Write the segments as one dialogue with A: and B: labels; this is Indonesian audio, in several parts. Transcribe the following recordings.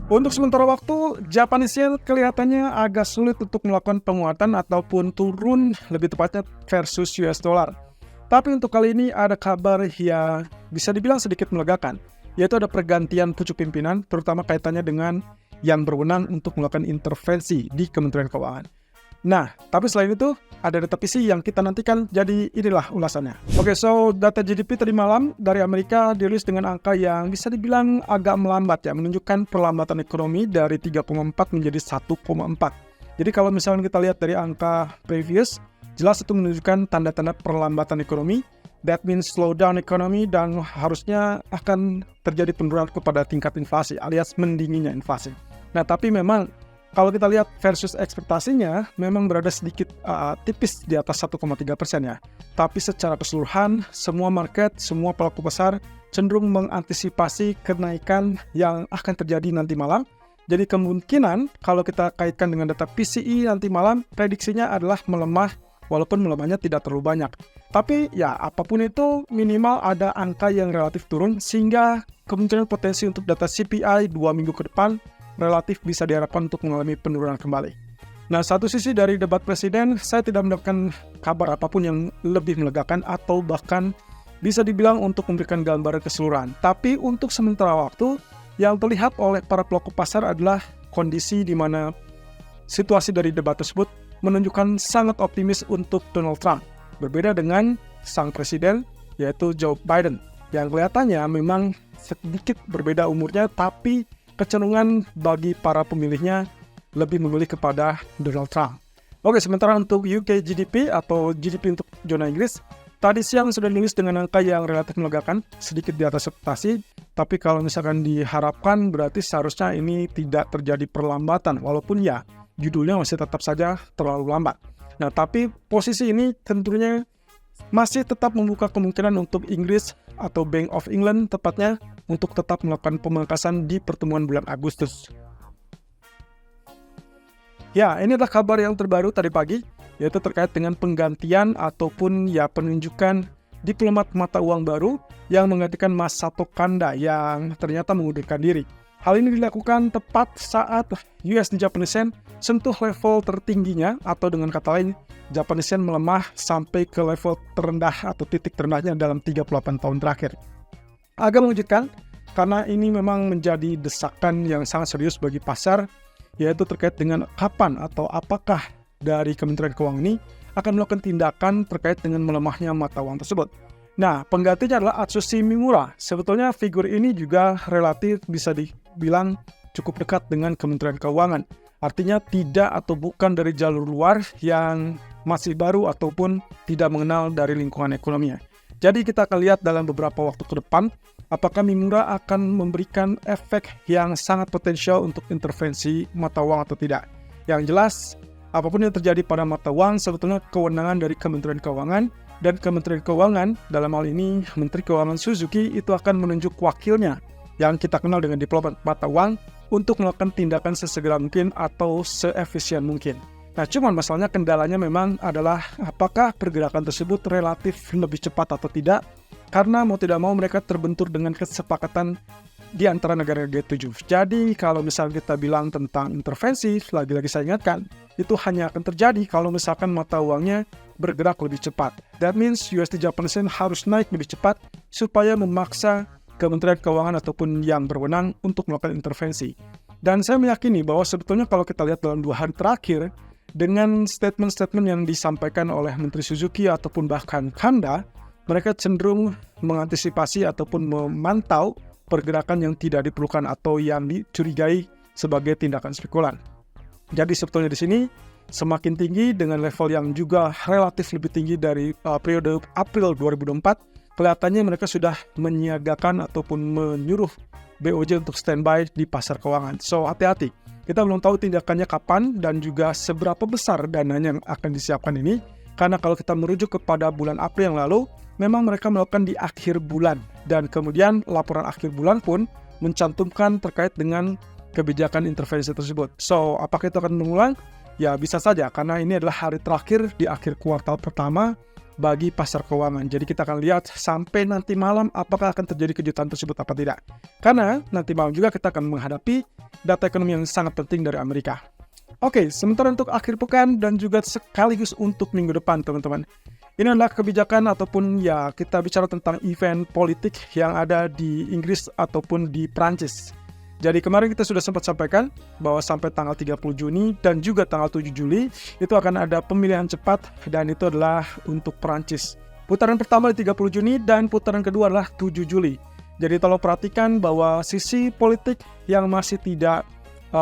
A: Untuk sementara waktu, Japanese yen kelihatannya agak sulit untuk melakukan penguatan ataupun turun, lebih tepatnya versus US dollar. Tapi untuk kali ini ada kabar yang bisa dibilang sedikit melegakan, yaitu ada pergantian pucuk pimpinan, terutama kaitannya dengan yang berwenang untuk melakukan intervensi di Kementerian Keuangan. Nah, tapi selain itu, ada data PC yang kita nantikan, jadi inilah ulasannya. Oke, so data GDP tadi malam dari Amerika dirilis dengan angka yang bisa dibilang agak melambat ya, menunjukkan perlambatan ekonomi dari 3,4 menjadi 1,4. Jadi kalau misalnya kita lihat dari angka previous, jelas itu menunjukkan tanda-tanda perlambatan ekonomi. That means slow down ekonomi dan harusnya akan terjadi penurunan kepada tingkat inflasi alias mendinginnya inflasi. Nah, tapi memang kalau kita lihat versus ekspektasinya, memang berada sedikit tipis di atas 1,3% ya. Tapi secara keseluruhan, semua market, semua pelaku pasar cenderung mengantisipasi kenaikan yang akan terjadi nanti malam. Jadi kemungkinan kalau kita kaitkan dengan data PCE nanti malam, prediksinya adalah melemah, walaupun melemahnya tidak terlalu banyak. Tapi ya apapun itu, minimal ada angka yang relatif turun, sehingga kemungkinan potensi untuk data CPI 2 minggu ke depan relatif bisa diharapkan untuk mengalami penurunan kembali. Nah, satu sisi dari debat presiden, saya tidak mendapatkan kabar apapun yang lebih melegakan atau bahkan bisa dibilang untuk memberikan gambaran keseluruhan. Tapi untuk sementara waktu, yang terlihat oleh para pelaku pasar adalah kondisi di mana situasi dari debat tersebut menunjukkan sangat optimis untuk Donald Trump. Berbeda dengan sang presiden, yaitu Joe Biden, yang kelihatannya memang sedikit berbeda umurnya, tapi kecenderungan bagi para pemilihnya lebih memilih kepada Donald Trump. Oke, sementara untuk UK GDP atau GDP untuk zona Inggris, tadi siang sudah dirilis dengan angka yang relatif melegakan, sedikit di atas ekspektasi, tapi kalau misalkan diharapkan berarti seharusnya ini tidak terjadi perlambatan, walaupun ya judulnya masih tetap saja terlalu lambat. Nah, tapi posisi ini tentunya masih tetap membuka kemungkinan untuk Inggris atau Bank of England tepatnya untuk tetap melakukan pemangkasan di pertemuan bulan Agustus. Ya, ini adalah kabar yang terbaru tadi pagi, yaitu terkait dengan penggantian ataupun ya penunjukan diplomat mata uang baru yang menggantikan Masato Kanda yang ternyata mengundurkan diri. Hal ini dilakukan tepat saat USD Japanese yen sentuh level tertingginya, atau dengan kata lain, Japanese yen melemah sampai ke level terendah atau titik terendahnya dalam 38 tahun terakhir. Agak mengejutkan, karena ini memang menjadi desakan yang sangat serius bagi pasar, yaitu terkait dengan kapan atau apakah dari Kementerian Keuangan ini akan melakukan tindakan terkait dengan melemahnya mata uang tersebut. Nah, penggantinya adalah Atsushi Mimura. Sebetulnya figur ini juga relatif bisa dibilang cukup dekat dengan Kementerian Keuangan. Artinya tidak atau bukan dari jalur luar yang masih baru ataupun tidak mengenal dari lingkungan ekonominya. Jadi kita akan lihat dalam beberapa waktu ke depan, apakah Mimura akan memberikan efek yang sangat potensial untuk intervensi mata uang atau tidak. Yang jelas, apapun yang terjadi pada mata uang sebetulnya kewenangan dari Kementerian Keuangan, dan Kementerian Keuangan, dalam hal ini Menteri Keuangan Suzuki, itu akan menunjuk wakilnya yang kita kenal dengan diplomat mata uang untuk melakukan tindakan sesegera mungkin atau seefisien mungkin. Nah, cuman masalahnya kendalanya memang adalah apakah pergerakan tersebut relatif lebih cepat atau tidak, karena mau tidak mau mereka terbentur dengan kesepakatan di antara negara G7. Jadi kalau misalnya kita bilang tentang intervensi, lagi-lagi saya ingatkan, itu hanya akan terjadi kalau misalkan mata uangnya bergerak lebih cepat. That means USD Japanese yen harus naik lebih cepat supaya memaksa Kementerian Keuangan ataupun yang berwenang untuk melakukan intervensi. Dan saya meyakini bahwa sebetulnya kalau kita lihat dalam 2 hari terakhir, dengan statement-statement yang disampaikan oleh Menteri Suzuki ataupun bahkan Kanda, mereka cenderung mengantisipasi ataupun memantau pergerakan yang tidak diperlukan atau yang dicurigai sebagai tindakan spekulan. Jadi sebetulnya di sini semakin tinggi dengan level yang juga relatif lebih tinggi dari periode April 2024, kelihatannya mereka sudah menyiagakan ataupun menyuruh BOJ untuk standby di pasar keuangan. So hati-hati, kita belum tahu tindakannya kapan dan juga seberapa besar dananya yang akan disiapkan ini, karena kalau kita merujuk kepada bulan April yang lalu, memang mereka melakukan di akhir bulan, dan kemudian laporan akhir bulan pun mencantumkan terkait dengan kebijakan intervensi tersebut. So, apakah itu akan mengulang? Ya, bisa saja, karena ini adalah hari terakhir di akhir kuartal pertama, bagi pasar keuangan. Jadi kita akan lihat sampai nanti malam apakah akan terjadi kejutan tersebut apa tidak. Karena nanti malam juga kita akan menghadapi data ekonomi yang sangat penting dari Amerika. Oke, sementara untuk akhir pekan dan juga sekaligus untuk minggu depan teman-teman. Ini adalah kebijakan ataupun ya kita bicara tentang event politik yang ada di Inggris ataupun di Prancis. Jadi kemarin kita sudah sempat sampaikan bahwa sampai tanggal 30 Juni dan juga tanggal 7 Juli itu akan ada pemilihan cepat dan itu adalah untuk Prancis. Putaran pertama di 30 Juni dan putaran kedua adalah 7 Juli. Jadi tolong perhatikan bahwa sisi politik yang masih tidak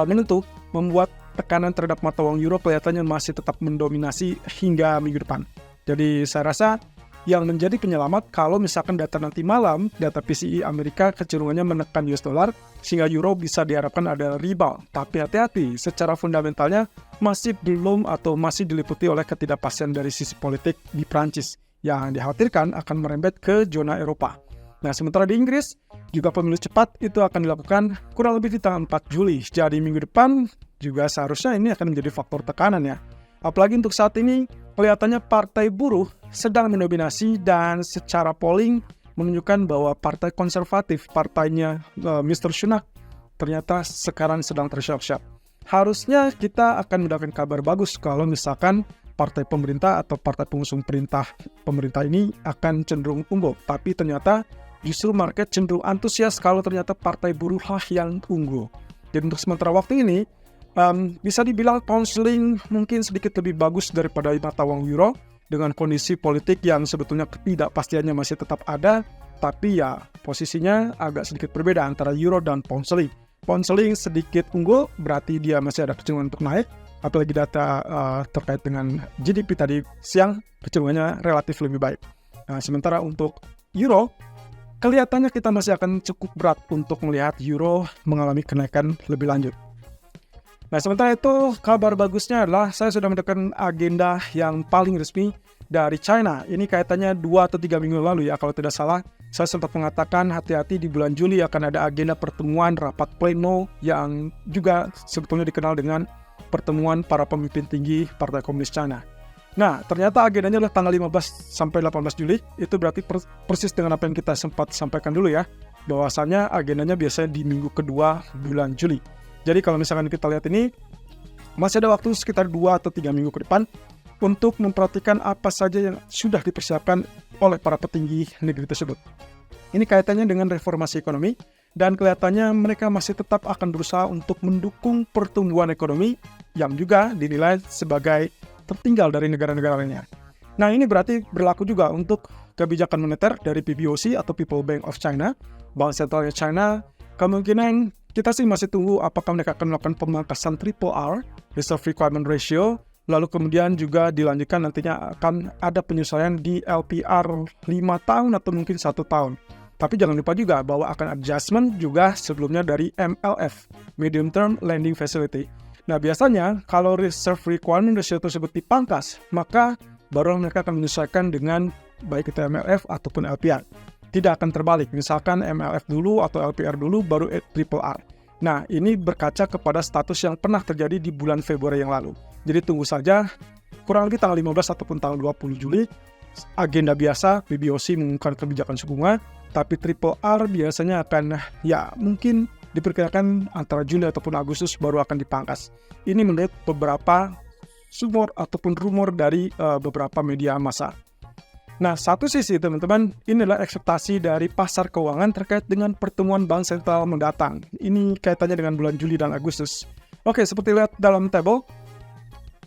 A: menentu membuat tekanan terhadap mata uang euro kelihatannya masih tetap mendominasi hingga minggu depan. Jadi saya rasa yang menjadi penyelamat kalau misalkan data nanti malam, data PCE Amerika kecenderungannya menekan US dollar, sehingga euro bisa diharapkan ada rebound. Tapi hati-hati, secara fundamentalnya masih belum atau masih diliputi oleh ketidakpastian dari sisi politik di Prancis, yang dikhawatirkan akan merembet ke zona Eropa. Nah, sementara di Inggris, juga pemilu cepat itu akan dilakukan kurang lebih di tanggal 4 Juli. Jadi minggu depan juga seharusnya ini akan menjadi faktor tekanan ya. Apalagi untuk saat ini, kelihatannya partai buruh sedang mendominasi dan secara polling menunjukkan bahwa partai konservatif, partainya Mr. Sunak, ternyata sekarang sedang tersiap-siap. Harusnya kita akan mendapatkan kabar bagus kalau misalkan partai pemerintah atau partai pengusung pemerintah ini akan cenderung unggul. Tapi ternyata justru market cenderung antusias kalau ternyata partai buruhlah yang unggul. Jadi untuk sementara waktu ini, bisa dibilang pound sterling mungkin sedikit lebih bagus daripada mata uang euro dengan kondisi politik yang sebetulnya ketidakpastiannya masih tetap ada, tapi ya posisinya agak sedikit berbeda antara euro dan pound sterling. Pound sterling sedikit unggul, berarti dia masih ada kecenderungan untuk naik, apalagi data terkait dengan GDP tadi siang kecenderungannya relatif lebih baik. Nah, sementara untuk euro, kelihatannya kita masih akan cukup berat untuk melihat euro mengalami kenaikan lebih lanjut. Nah, sementara itu kabar bagusnya adalah saya sudah mendapatkan agenda yang paling resmi dari China. Ini kaitannya 2 atau 3 minggu lalu ya, kalau tidak salah. Saya sempat mengatakan hati-hati di bulan Juli akan ada agenda pertemuan rapat pleno yang juga sebetulnya dikenal dengan pertemuan para pemimpin tinggi Partai Komunis China. Nah, ternyata agendanya adalah tanggal 15 sampai 18 Juli. Itu berarti persis dengan apa yang kita sempat sampaikan dulu ya. Bahwasannya agendanya biasanya di minggu kedua bulan Juli. Jadi kalau misalkan kita lihat ini, masih ada waktu sekitar 2 atau 3 minggu ke depan untuk memperhatikan apa saja yang sudah dipersiapkan oleh para petinggi negeri tersebut. Ini kaitannya dengan reformasi ekonomi, dan kelihatannya mereka masih tetap akan berusaha untuk mendukung pertumbuhan ekonomi yang juga dinilai sebagai tertinggal dari negara-negara lainnya. Nah, ini berarti berlaku juga untuk kebijakan moneter dari PBOC atau People Bank of China, Bank Sentralnya China. Kemungkinan kita sih masih tunggu apakah mereka akan melakukan pemangkasan RRR, Reserve Requirement Ratio, lalu kemudian juga dilanjutkan nantinya akan ada penyesuaian di LPR 5 tahun atau mungkin 1 tahun. Tapi jangan lupa juga bahwa akan adjustment juga sebelumnya dari MLF, Medium Term Lending Facility. Nah, biasanya kalau Reserve Requirement Ratio tersebut dipangkas, maka baru mereka akan menyesuaikan dengan baik itu MLF ataupun LPR. Tidak akan terbalik, misalkan MLF dulu atau LPR dulu baru RRR. Nah, ini berkaca kepada status yang pernah terjadi di bulan Februari yang lalu. Jadi tunggu saja, kurang lebih tanggal 15 ataupun tanggal 20 Juli, agenda biasa PBOC mengumumkan kebijakan suku bunga, tapi RRR biasanya akan ya mungkin diperkirakan antara Juli ataupun Agustus baru akan dipangkas. Ini menurut beberapa sumber ataupun rumor dari beberapa media massa. Nah, satu sisi teman-teman, inilah ekspektasi dari pasar keuangan terkait dengan pertemuan Bank Sentral mendatang. Ini kaitannya dengan bulan Juli dan Agustus. Oke, seperti lihat dalam tabel,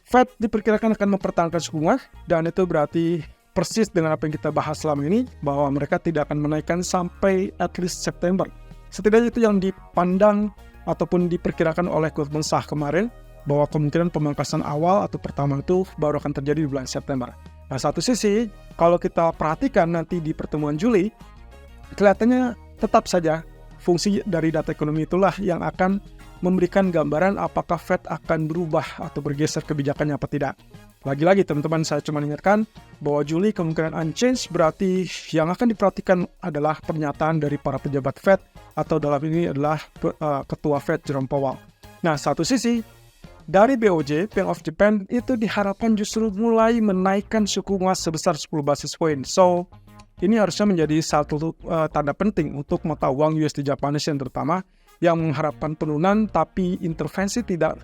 A: Fed diperkirakan akan mempertahankan suku bunga, dan itu berarti persis dengan apa yang kita bahas selama ini, bahwa mereka tidak akan menaikkan sampai at least September. Setidaknya itu yang dipandang ataupun diperkirakan oleh Goldman Sachs kemarin, bahwa kemungkinan pemangkasan awal atau pertama itu baru akan terjadi di bulan September. Nah, satu sisi, kalau kita perhatikan nanti di pertemuan Juli, kelihatannya tetap saja fungsi dari data ekonomi itulah yang akan memberikan gambaran apakah Fed akan berubah atau bergeser kebijakannya apa tidak. Lagi-lagi teman-teman, saya cuma ingatkan bahwa Juli kemungkinan unchanged, berarti yang akan diperhatikan adalah pernyataan dari para pejabat Fed atau dalam ini adalah Ketua Fed Jerome Powell. Nah, satu sisi, dari BOJ, Bank of Japan, itu diharapkan justru mulai menaikkan suku bunga sebesar 10 basis point. So, ini harusnya menjadi satu tanda penting untuk mata uang USD Japanese Yen terutama yang mengharapkan penurunan tapi intervensi tidak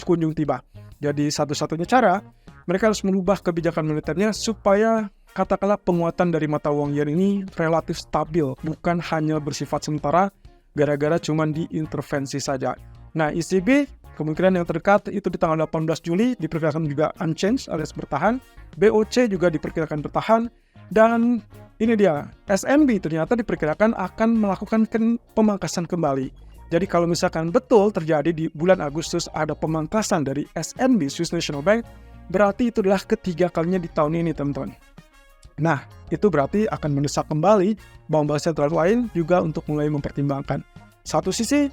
A: kunjung tiba. Jadi satu-satunya cara, mereka harus merubah kebijakan moneternya supaya katakanlah penguatan dari mata uang yen ini relatif stabil, bukan hanya bersifat sementara gara-gara cuma diintervensi saja. Nah, ECB kemungkinan yang terdekat itu di tanggal 18 Juli diperkirakan juga unchanged alias bertahan. BOC juga diperkirakan bertahan. Dan ini dia, SNB ternyata diperkirakan akan melakukan pemangkasan kembali. Jadi kalau misalkan betul terjadi di bulan Agustus ada pemangkasan dari SNB, Swiss National Bank, berarti itu adalah ketiga kalinya di tahun ini, teman-teman. Nah, itu berarti akan mendesak kembali bank-bank sentral lain juga untuk mulai mempertimbangkan. Satu sisi,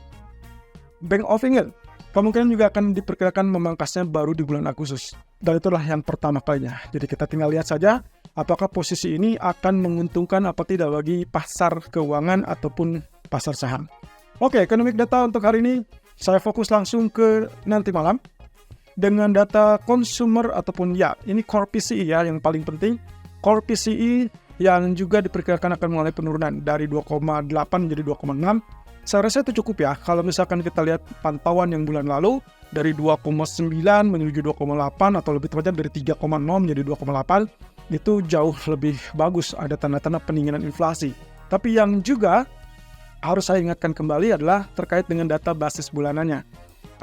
A: Bank of England kemungkinan juga akan diperkirakan memangkasnya baru di bulan Agustus. Dan itulah yang pertama kalinya. Jadi kita tinggal lihat saja apakah posisi ini akan menguntungkan apa tidak bagi pasar keuangan ataupun pasar saham. Oke, economic data untuk hari ini saya fokus langsung ke nanti malam dengan data consumer ataupun ya, ini core PCE ya yang paling penting. Core PCE yang juga diperkirakan akan mengalami penurunan dari 2,8 menjadi 2,6. Saya rasa itu cukup ya, kalau misalkan kita lihat pantauan yang bulan lalu, dari 2,9 menuju 2,8 atau lebih tepatnya dari 3,0 menjadi 2,8, itu jauh lebih bagus, ada tanda-tanda pendinginan inflasi. Tapi yang juga harus saya ingatkan kembali adalah terkait dengan data basis bulanannya.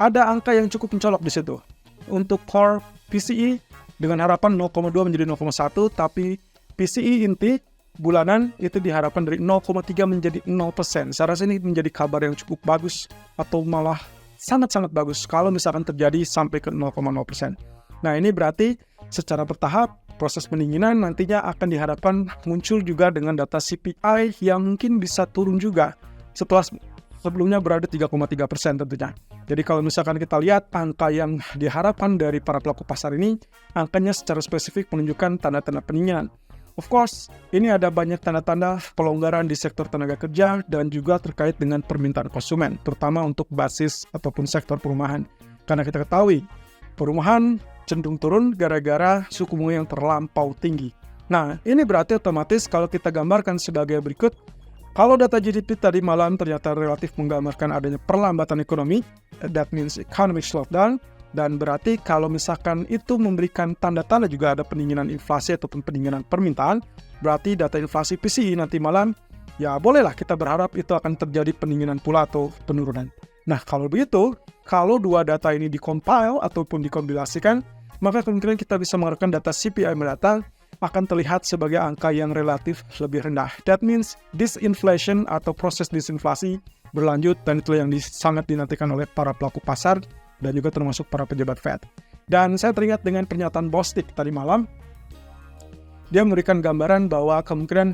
A: Ada angka yang cukup mencolok di situ. Untuk core PCE dengan harapan 0,2 menjadi 0,1, tapi PCE inti bulanan itu diharapkan dari 0,3 menjadi 0%. Saya rasa ini menjadi kabar yang cukup bagus atau malah sangat-sangat bagus kalau misalkan terjadi sampai ke 0,0%. Nah, ini berarti secara bertahap proses pendinginan nantinya akan diharapkan muncul juga dengan data CPI yang mungkin bisa turun juga setelah sebelumnya berada 3,3% tentunya. Jadi kalau misalkan kita lihat angka yang diharapkan dari para pelaku pasar ini, angkanya secara spesifik menunjukkan tanda-tanda pendinginan. Of course, ini ada banyak tanda-tanda pelonggaran di sektor tenaga kerja dan juga terkait dengan permintaan konsumen, terutama untuk basis ataupun sektor perumahan. Karena kita ketahui, perumahan cenderung turun gara-gara suku bunga yang terlampau tinggi. Nah, ini berarti otomatis kalau kita gambarkan sebagai berikut, kalau data GDP tadi malam ternyata relatif menggambarkan adanya perlambatan ekonomi, that means economic slowdown, dan berarti kalau misalkan itu memberikan tanda-tanda juga ada pendinginan inflasi ataupun pendinginan permintaan, berarti data inflasi PCE nanti malam, ya bolehlah kita berharap itu akan terjadi pendinginan pula atau penurunan. Nah, kalau begitu, kalau dua data ini dikompil ataupun dikombinasikan, maka kemungkinan kita bisa mengharapkan data CPI mendatang akan terlihat sebagai angka yang relatif lebih rendah. That means disinflation atau proses disinflasi berlanjut dan itulah yang sangat dinantikan oleh para pelaku pasar dan juga termasuk para pejabat Fed. Dan saya teringat dengan pernyataan Bostic tadi malam. Dia memberikan gambaran bahwa kemungkinan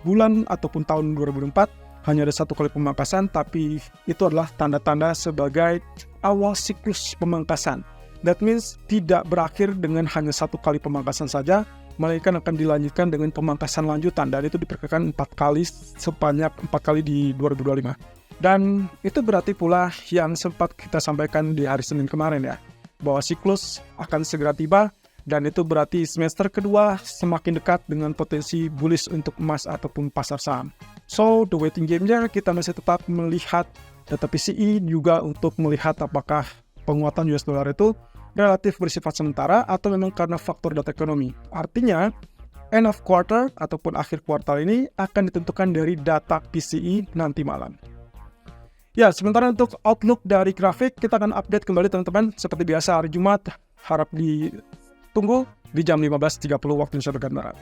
A: bulan ataupun tahun 2024 hanya ada satu kali pemangkasan, tapi itu adalah tanda-tanda sebagai awal siklus pemangkasan. That means tidak berakhir dengan hanya satu kali pemangkasan saja, melainkan akan dilanjutkan dengan pemangkasan lanjutan, dan itu diperkirakan 4 kali sebanyak 4 kali di 2025. Dan itu berarti pula yang sempat kita sampaikan di hari Senin kemarin ya, bahwa siklus akan segera tiba, dan itu berarti semester kedua semakin dekat dengan potensi bullish untuk emas ataupun pasar saham. So, the waiting game-nya kita masih tetap melihat data PCE juga untuk melihat apakah penguatan US dollar itu relatif bersifat sementara atau memang karena faktor data ekonomi. Artinya, end of quarter ataupun akhir kuartal ini akan ditentukan dari data PCE nanti malam. Ya, sementara untuk outlook dari grafik, kita akan update kembali teman-teman. Seperti biasa hari Jumat, harap ditunggu di jam 15.30 waktu Indonesia Bagian Barat.